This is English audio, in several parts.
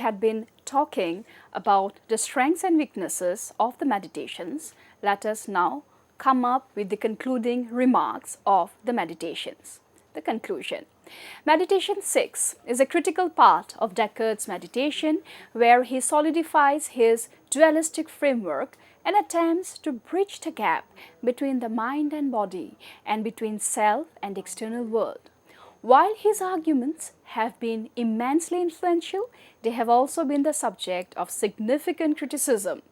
had been talking about the strengths and weaknesses of the meditations, let us now come up with the concluding remarks of the meditations. The conclusion. Meditation 6 is a critical part of Descartes' meditation, where he solidifies his dualistic framework and attempts to bridge the gap between the mind and body and between self and external world. While his arguments have been immensely influential, they have also been the subject of significant criticism.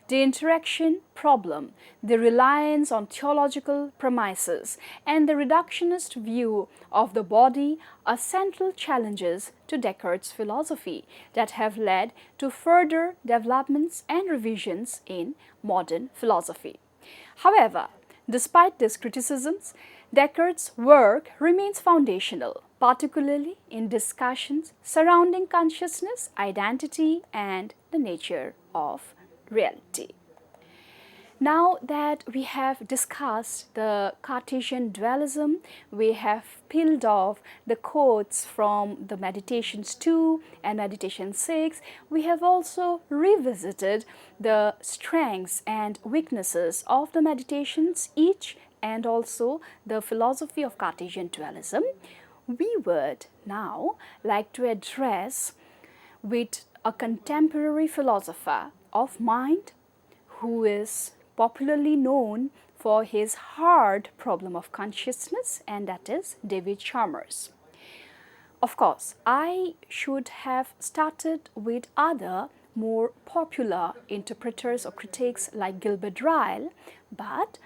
The interaction problem, the reliance on theological premises, and the reductionist view of the body are central challenges to Descartes' philosophy that have led to further developments and revisions in modern philosophy. However, despite these criticisms, Descartes' work remains foundational, particularly in discussions surrounding consciousness, identity, and the nature of reality. Now that we have discussed the Cartesian dualism, we have peeled off the quotes from the Meditations 2 and Meditation 6, we have also revisited the strengths and weaknesses of the meditations each and also the philosophy of Cartesian dualism. We would now like to address with a contemporary philosopher of mind who is popularly known for his hard problem of consciousness, and that is David Chalmers. Of course, I should have started with other more popular interpreters or critics like Gilbert Ryle, but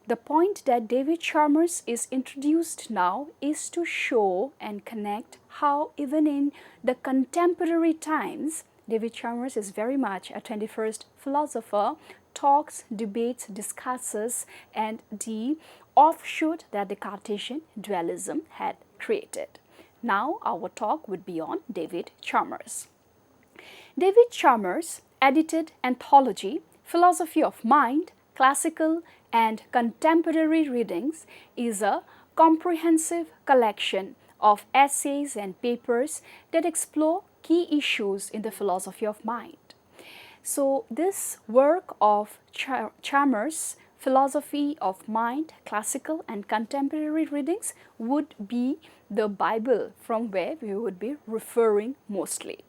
the point that David Chalmers is introduced now is to show and connect how even in the contemporary times, David Chalmers is very much a 21st philosopher, talks, debates, discusses, and the offshoot that the Cartesian dualism had created. Now our talk would be on David Chalmers. David Chalmers' edited anthology, Philosophy of Mind, Classical and Contemporary Readings, is a comprehensive collection of essays and papers that explore key issues in the philosophy of mind. So this work of Chalmers' Philosophy of Mind, Classical and Contemporary Readings would be the Bible from where we would be referring mostly.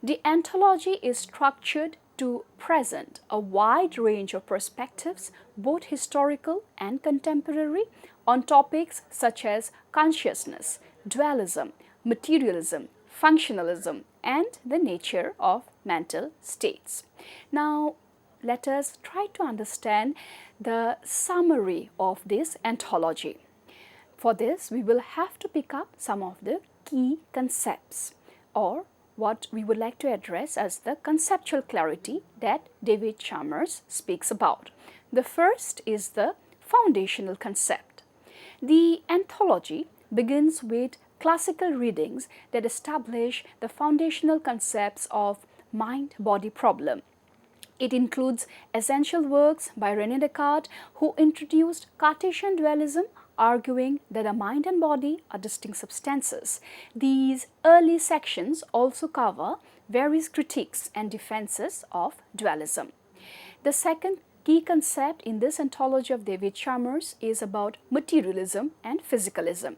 The anthology is structured to present a wide range of perspectives, both historical and contemporary, on topics such as consciousness, dualism, materialism, functionalism, and the nature of mental states. Now, let us try to understand the summary of this anthology. For this, we will have to pick up some of the key concepts, or what we would like to address as the conceptual clarity that David Chalmers speaks about. The first is the foundational concept. The anthology begins with classical readings that establish the foundational concepts of mind-body problem. It includes essential works by René Descartes, who introduced Cartesian dualism, arguing that the mind and body are distinct substances. These early sections also cover various critiques and defenses of dualism. The second key concept in this anthology of David Chalmers is about materialism and physicalism.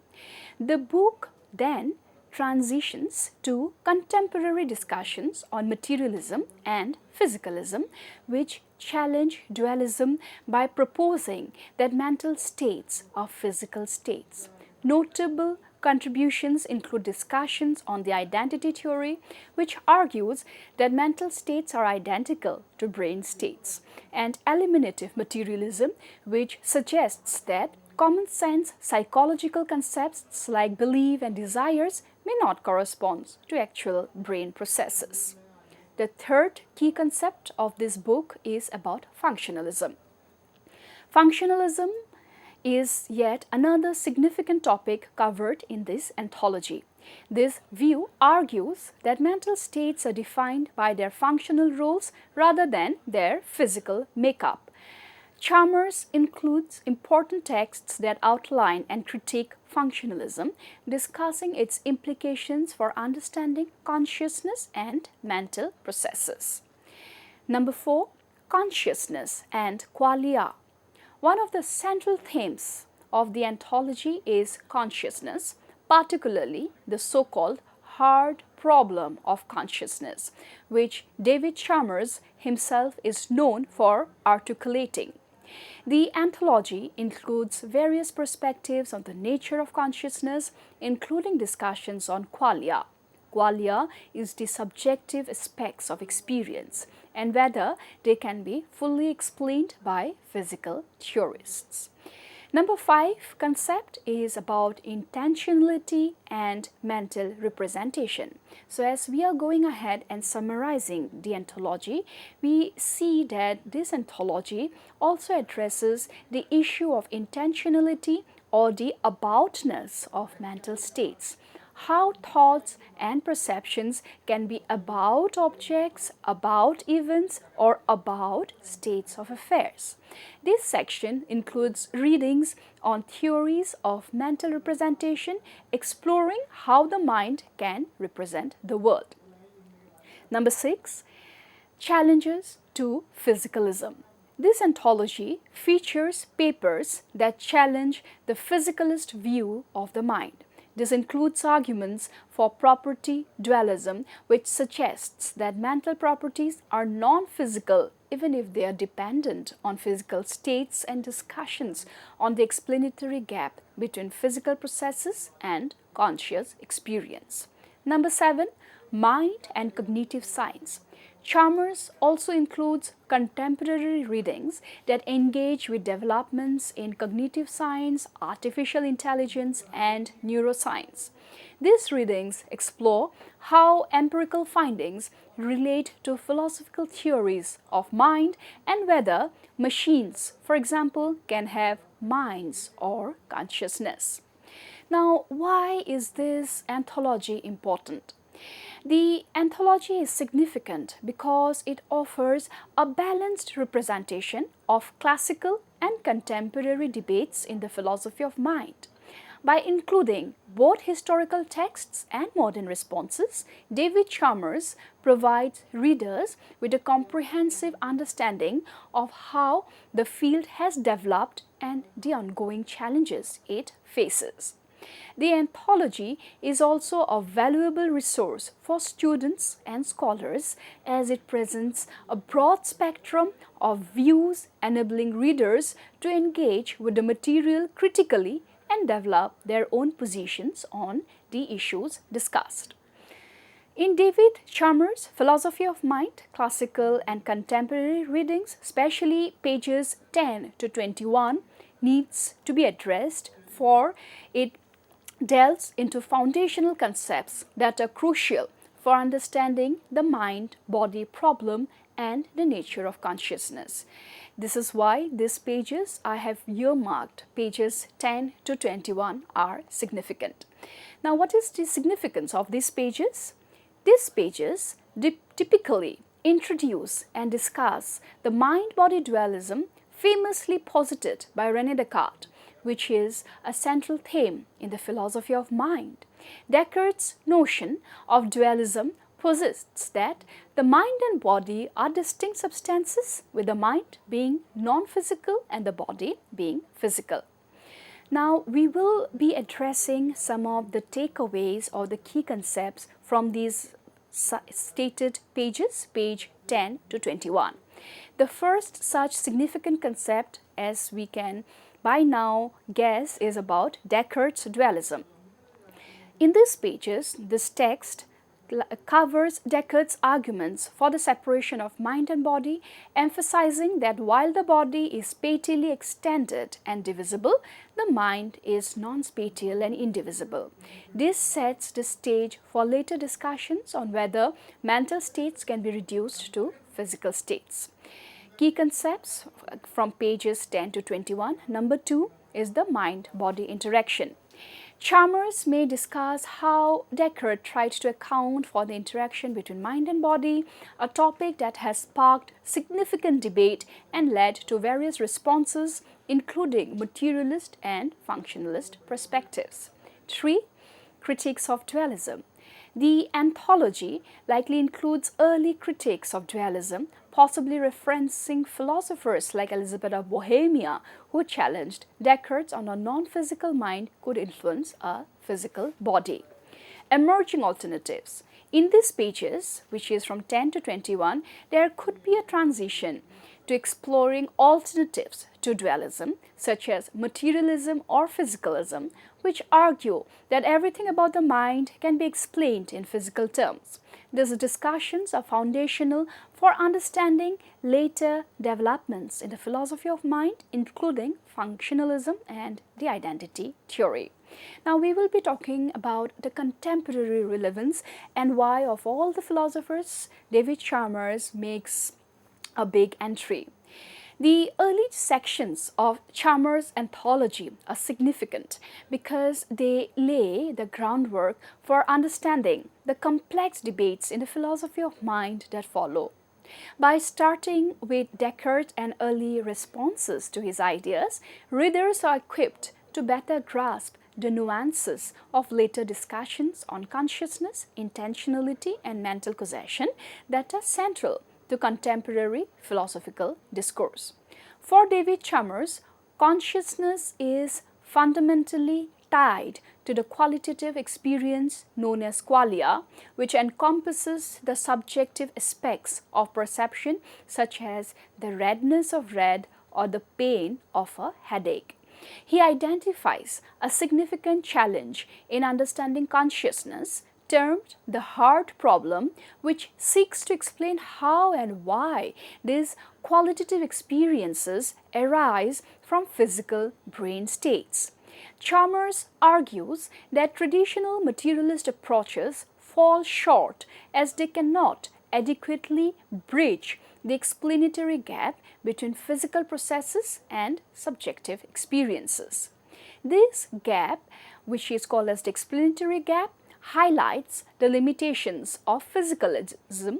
The book then transitions to contemporary discussions on materialism and physicalism, which challenge dualism by proposing that mental states are physical states. Notable contributions include discussions on the identity theory, which argues that mental states are identical to brain states, and eliminative materialism, which suggests that common sense psychological concepts like belief and desires may not correspond to actual brain processes. The third key concept of this book is about functionalism. Functionalism is yet another significant topic covered in this anthology. This view argues that mental states are defined by their functional roles rather than their physical makeup. Chalmers includes important texts that outline and critique functionalism, discussing its implications for understanding consciousness and mental processes. Number 4, consciousness and qualia. One of the central themes of the anthology is consciousness, particularly the so-called hard problem of consciousness, which David Chalmers himself is known for articulating. The anthology includes various perspectives on the nature of consciousness, including discussions on qualia. Qualia is the subjective aspects of experience and whether they can be fully explained by physical theorists. Number 5 concept is about intentionality and mental representation. So as we are going ahead and summarizing the anthology, we see that this anthology also addresses the issue of intentionality or the aboutness of mental states. How thoughts and perceptions can be about objects, about events, or about states of affairs. This section includes readings on theories of mental representation, exploring how the mind can represent the world. Number 6, challenges to physicalism. This anthology features papers that challenge the physicalist view of the mind. This includes arguments for property dualism, which suggests that mental properties are non-physical even if they are dependent on physical states, and discussions on the explanatory gap between physical processes and conscious experience. Number 7, mind and cognitive science. Chalmers also includes contemporary readings that engage with developments in cognitive science, artificial intelligence, and neuroscience. These readings explore how empirical findings relate to philosophical theories of mind and whether machines, for example, can have minds or consciousness. Now, why is this anthology important? The anthology is significant because it offers a balanced representation of classical and contemporary debates in the philosophy of mind. By including both historical texts and modern responses, David Chalmers provides readers with a comprehensive understanding of how the field has developed and the ongoing challenges it faces. The anthology is also a valuable resource for students and scholars as it presents a broad spectrum of views, enabling readers to engage with the material critically and develop their own positions on the issues discussed. In David Chalmers' Philosophy of Mind, classical and contemporary readings, especially pages 10 to 21, needs to be addressed, for it delves into foundational concepts that are crucial for understanding the mind-body problem and the nature of consciousness. This is why these pages I have earmarked, pages 10 to 21, are significant. Now, what is the significance of these pages? These pages typically introduce and discuss the mind-body dualism famously posited by René Descartes, which is a central theme in the philosophy of mind. Descartes' notion of dualism posits that the mind and body are distinct substances, with the mind being non-physical and the body being physical. Now, we will be addressing some of the takeaways or the key concepts from these stated pages, page 10 to 21. The first such significant concept, as we can by now guess, is about Descartes' dualism. In these pages, this text covers Descartes' arguments for the separation of mind and body, emphasizing that while the body is spatially extended and divisible, the mind is non-spatial and indivisible. This sets the stage for later discussions on whether mental states can be reduced to physical states. Key concepts from pages 10 to 21. Number 2 is the mind-body interaction. Chalmers may discuss how Descartes tried to account for the interaction between mind and body, a topic that has sparked significant debate and led to various responses, including materialist and functionalist perspectives. 3. Critiques of dualism. The anthology likely includes early critiques of dualism, possibly referencing philosophers like Elizabeth of Bohemia, who challenged Descartes on a non-physical mind could influence a physical body. Emerging alternatives. In these pages, which is from 10 to 21, there could be a transition to exploring alternatives to dualism, such as materialism or physicalism, which argue that everything about the mind can be explained in physical terms. These discussions are foundational for understanding later developments in the philosophy of mind, including functionalism and the identity theory. Now we will be talking about the contemporary relevance and why of all the philosophers, David Chalmers makes a big entry. The early sections of Chalmers' anthology are significant because they lay the groundwork for understanding the complex debates in the philosophy of mind that follow. By starting with Descartes and early responses to his ideas, readers are equipped to better grasp the nuances of later discussions on consciousness, intentionality, and mental causation that are central to contemporary philosophical discourse. For David Chalmers, consciousness is fundamentally tied to the qualitative experience known as qualia, which encompasses the subjective aspects of perception such as the redness of red or the pain of a headache. He identifies a significant challenge in understanding consciousness, termed the hard problem, which seeks to explain how and why these qualitative experiences arise from physical brain states. Chalmers argues that traditional materialist approaches fall short as they cannot adequately bridge the explanatory gap between physical processes and subjective experiences. This gap, which is called as the explanatory gap, highlights the limitations of physicalism,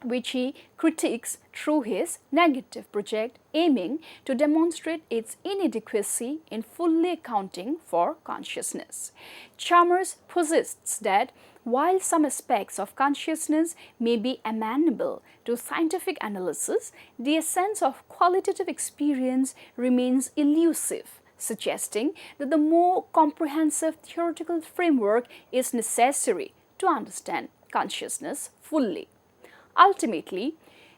which he critiques through his negative project, aiming to demonstrate its inadequacy in fully accounting for consciousness. Chalmers posits that while some aspects of consciousness may be amenable to scientific analysis, the essence of qualitative experience remains elusive, suggesting that the more comprehensive theoretical framework is necessary to understand consciousness fully. Ultimately,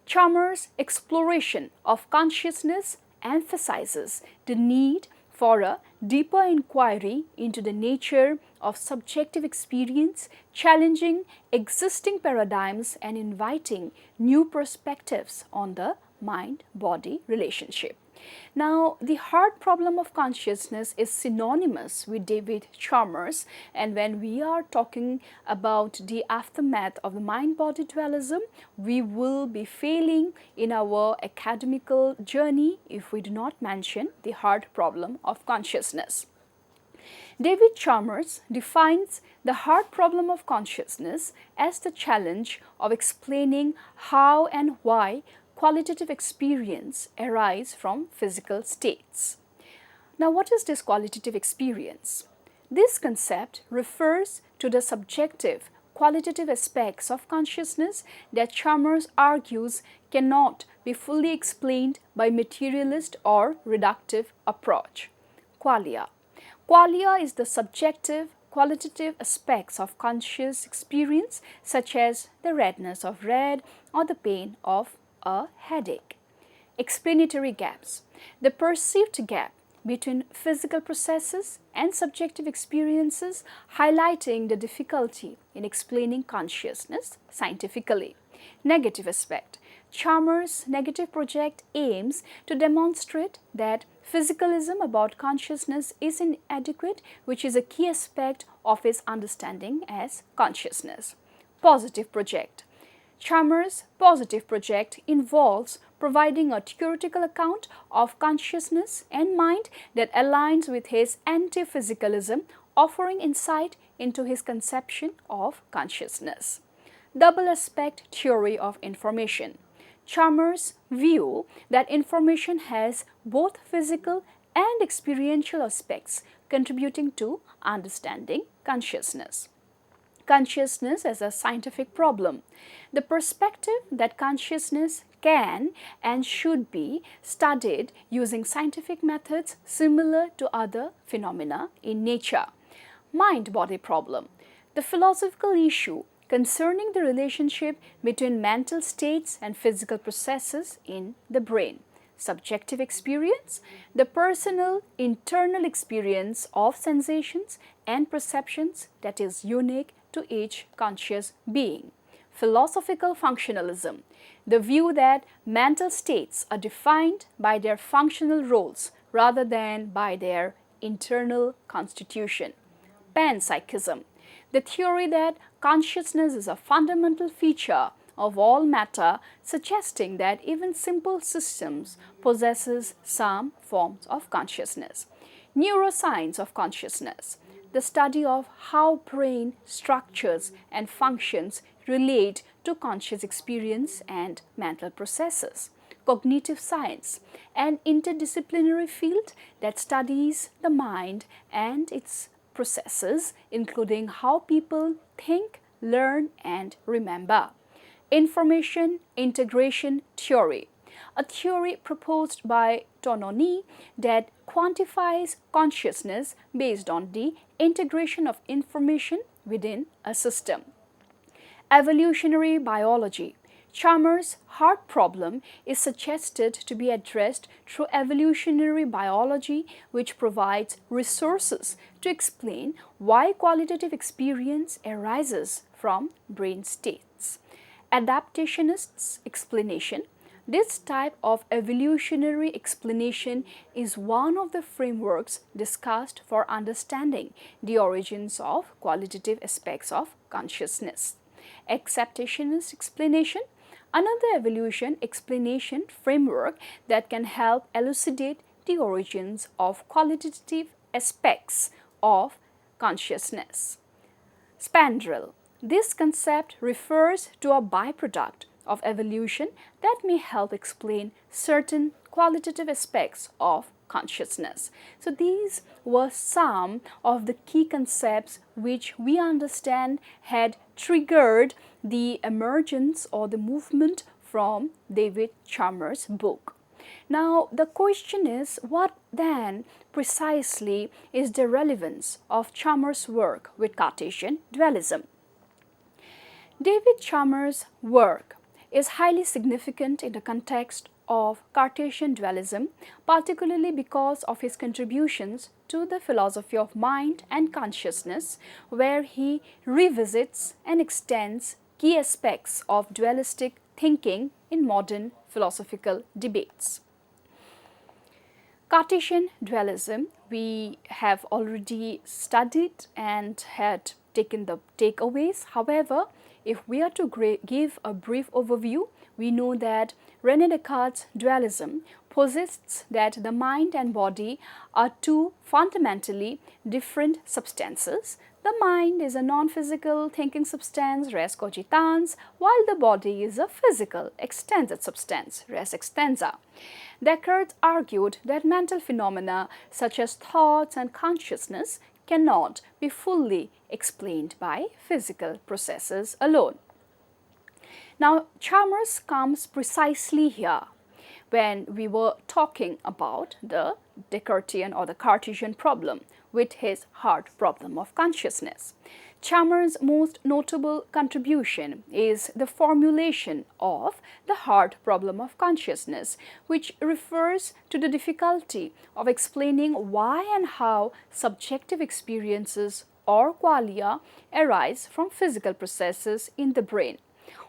Chalmers' exploration of consciousness emphasizes the need for a deeper inquiry into the nature of subjective experience, challenging existing paradigms and inviting new perspectives on the mind-body relationship. Now, the hard problem of consciousness is synonymous with David Chalmers, and when we are talking about the aftermath of the mind-body dualism, we will be failing in our academical journey if we do not mention the hard problem of consciousness. David Chalmers defines the hard problem of consciousness as the challenge of explaining how and why qualitative experience arise from physical states. Now, what is this qualitative experience? This concept refers to the subjective qualitative aspects of consciousness that Chalmers argues cannot be fully explained by materialist or reductive approach. Qualia. Qualia is the subjective qualitative aspects of conscious experience such as the redness of red or the pain of a headache. Explanatory gaps. The perceived gap between physical processes and subjective experiences, highlighting the difficulty in explaining consciousness scientifically. Negative aspect. Chalmers' negative project aims to demonstrate that physicalism about consciousness is inadequate, which is a key aspect of his understanding as consciousness. Positive project. Chalmers' positive project involves providing a theoretical account of consciousness and mind that aligns with his anti-physicalism offering insight into his conception of consciousness. Double aspect theory of information. Chalmers' view that information has both physical and experiential aspects contributing to understanding consciousness. Consciousness as a scientific problem. The perspective that consciousness can and should be studied using scientific methods similar to other phenomena in nature. Mind-body problem. The philosophical issue concerning the relationship between mental states and physical processes in the brain. Subjective experience, the personal internal experience of sensations and perceptions that is unique to each conscious being. Philosophical functionalism, the view that mental states are defined by their functional roles rather than by their internal constitution. Panpsychism, the theory that consciousness is a fundamental feature of all matter, suggesting that even simple systems possesses some forms of consciousness. Neuroscience of consciousness, the study of how brain structures and functions relate to conscious experience and mental processes. Cognitive science, an interdisciplinary field that studies the mind and its processes, including how people think, learn, and remember. Information integration theory, a theory proposed by Tononi that quantifies consciousness based on the integration of information within a system. Evolutionary biology. Chalmers' heart problem is suggested to be addressed through evolutionary biology, which provides resources to explain why qualitative experience arises from brain states. Adaptationist explanation. This type of evolutionary explanation is one of the frameworks discussed for understanding the origins of qualitative aspects of consciousness. Acceptationist explanation, another evolution explanation framework that can help elucidate the origins of qualitative aspects of consciousness. Spandrel. This concept refers to a byproduct of evolution that may help explain certain qualitative aspects of consciousness. So these were some of the key concepts which we understand had triggered the emergence or the movement from David Chalmers' book. Now the question is, what then precisely is the relevance of Chalmers' work with Cartesian dualism? David Chalmers' work is highly significant in the context of Cartesian dualism, particularly because of his contributions to the philosophy of mind and consciousness, where he revisits and extends key aspects of dualistic thinking in modern philosophical debates. Cartesian dualism we have already studied and had taken the takeaways. However, if we are to give a brief overview, we know that René Descartes' dualism posits that the mind and body are two fundamentally different substances. The mind is a non-physical thinking substance, res cogitans, while the body is a physical extended substance, res extensa. Descartes argued that mental phenomena such as thoughts and consciousness cannot be fully explained by physical processes alone. Now, Chalmers comes precisely here when we were talking about the Descartesian or the Cartesian problem with his hard problem of consciousness. Chalmers' most notable contribution is the formulation of the hard problem of consciousness, which refers to the difficulty of explaining why and how subjective experiences or qualia arise from physical processes in the brain.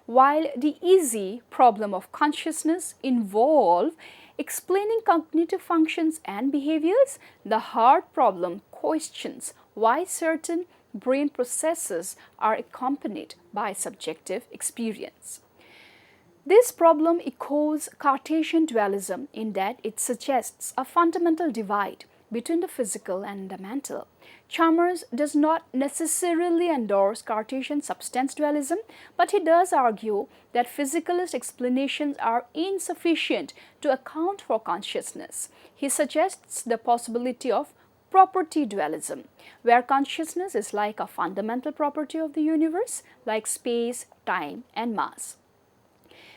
While the easy problem of consciousness involves explaining cognitive functions and behaviors, the hard problem questions why certain brain processes are accompanied by subjective experience. This problem echoes Cartesian dualism in that it suggests a fundamental divide between the physical and the mental. Chalmers does not necessarily endorse Cartesian substance dualism, but he does argue that physicalist explanations are insufficient to account for consciousness. He suggests the possibility of property dualism, where consciousness is like a fundamental property of the universe, like space, time, and mass.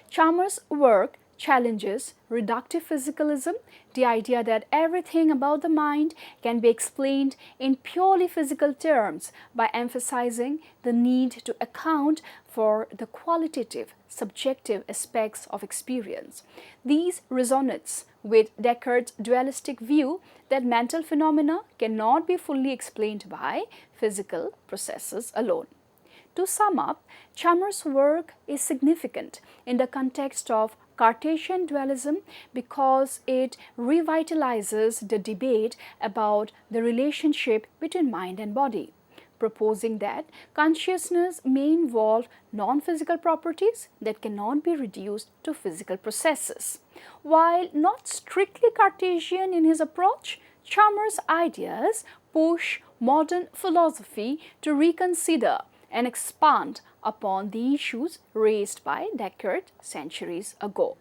Chalmers' work challenges reductive physicalism, the idea that everything about the mind can be explained in purely physical terms, by emphasizing the need to account for the qualitative, subjective aspects of experience. These resonates with Descartes' dualistic view that mental phenomena cannot be fully explained by physical processes alone. To sum up, Chalmers' work is significant in the context of Cartesian dualism because it revitalizes the debate about the relationship between mind and body, proposing that consciousness may involve non-physical properties that cannot be reduced to physical processes. While not strictly Cartesian in his approach, Chalmers' ideas push modern philosophy to reconsider and expand upon the issues raised by Descartes centuries ago.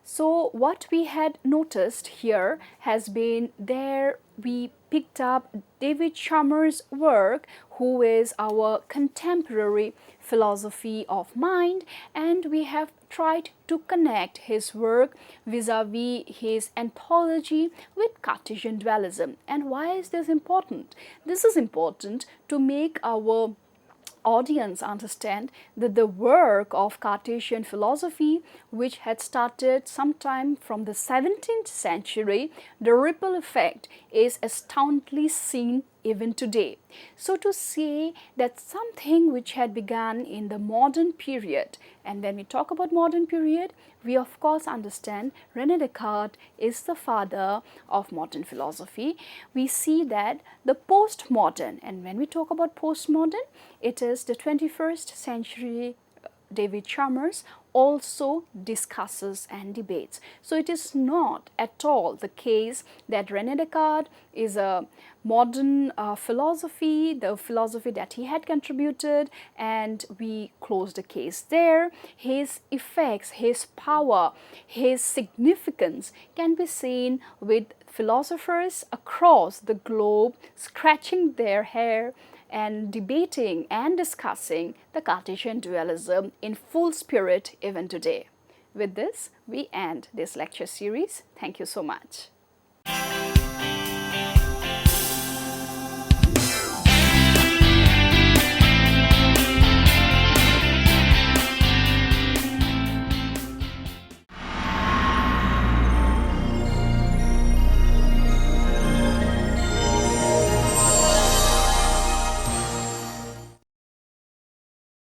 So what we had noticed here has been there we picked up David Chalmers' work, who is our contemporary philosophy of mind, and we have tried to connect his work vis-a-vis his anthology with Cartesian dualism. And why is this important? This is important to make our audience understand that the work of Cartesian philosophy, which had started sometime from the 17th century, the ripple effect is astoundingly seen even today. So to say that something which had begun in the modern period, and when we talk about modern period, we of course understand René Descartes is the father of modern philosophy. We see that the postmodern, and when we talk about postmodern, it is the 21st century David Chalmers also discusses and debates. So it is not at all the case that René Descartes is a modern philosophy, the philosophy that he had contributed, and we close the case there. His effects, his power, his significance can be seen with philosophers across the globe scratching their hair and debating and discussing the Cartesian dualism in full spirit even today. With this, we end this lecture series. Thank you so much.